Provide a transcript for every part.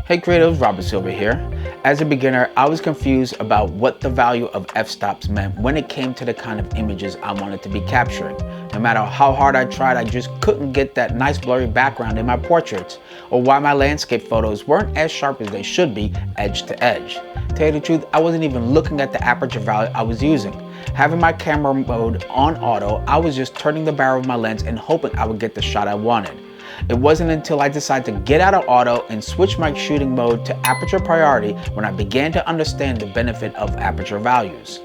Hey creatives, Robert Silver here. As a beginner, I was confused about what the value of f-stops meant when it came to the kind of images I wanted to be capturing. No matter how hard I tried, I just couldn't get that nice blurry background in my portraits, or why my landscape photos weren't as sharp as they should be edge to edge. To tell you the truth, I wasn't even looking at the aperture value I was using. Having my camera mode on auto, I was just turning the barrel of my lens and hoping I would get the shot I wanted. It wasn't until I decided to get out of auto and switch my shooting mode to aperture priority when I began to understand the benefit of aperture values.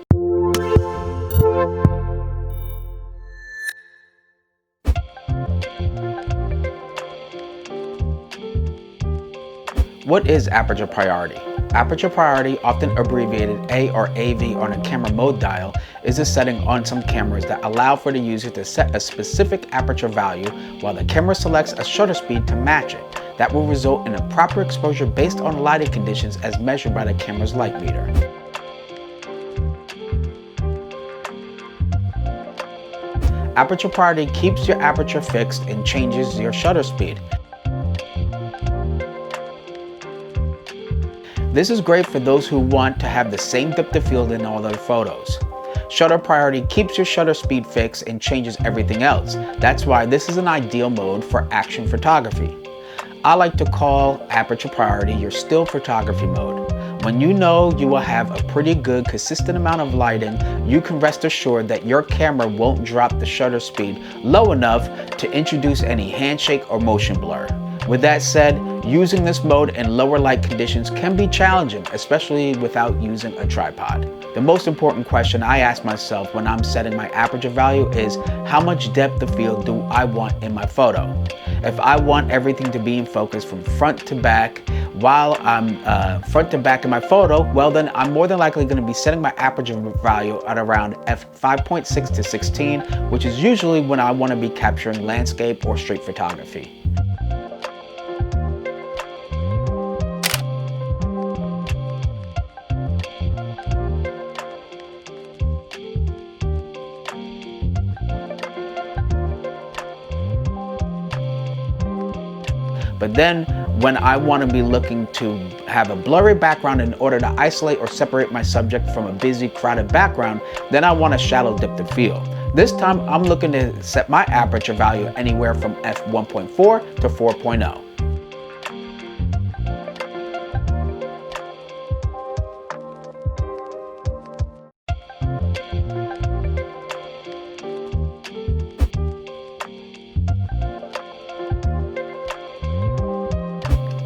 What is aperture priority? Aperture priority, often abbreviated A or AV on a camera mode dial, is a setting on some cameras that allow for the user to set a specific aperture value while the camera selects a shutter speed to match it. That will result in a proper exposure based on lighting conditions as measured by the camera's light meter. Aperture priority keeps your aperture fixed and changes your shutter speed. This is great for those who want to have the same depth of field in all their photos. Shutter priority keeps your shutter speed fixed and changes everything else. That's why this is an ideal mode for action photography. I like to call aperture priority your still photography mode. When you know you will have a pretty good consistent amount of lighting, you can rest assured that your camera won't drop the shutter speed low enough to introduce any handshake or motion blur. With that said, using this mode in lower light conditions can be challenging, especially without using a tripod. The most important question I ask myself when I'm setting my aperture value is how much depth of field do I want in my photo? If I want everything to be in focus from front to back while I'm front to back in my photo, well then I'm more than likely going to be setting my aperture value at around f5.6 to 16, which is usually when I want to be capturing landscape or street photography. But then when I want to be looking to have a blurry background in order to isolate or separate my subject from a busy, crowded background, then I want a shallow depth of field. This time I'm looking to set my aperture value anywhere from f1.4 to 4.0.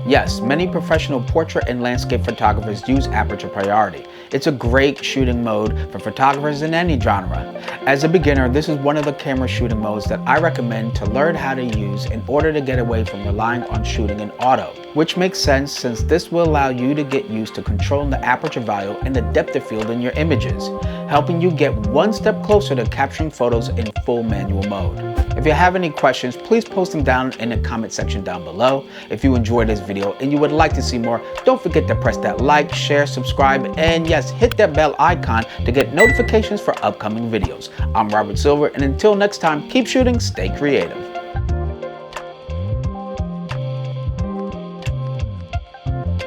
Yes, many professional portrait and landscape photographers use aperture priority. It's a great shooting mode for photographers in any genre. As a beginner, this is one of the camera shooting modes that I recommend to learn how to use in order to get away from relying on shooting in auto, which makes sense since this will allow you to get used to controlling the aperture value and the depth of field in your images, helping you get one step closer to capturing photos in full manual mode. If you have any questions, please post them down in the comment section down below. If you enjoyed this video and you would like to see more, don't forget to press that like, share, subscribe, and yes, hit that bell icon to get notifications for upcoming videos. I'm Robert Silver, and until next time, keep shooting, stay creative.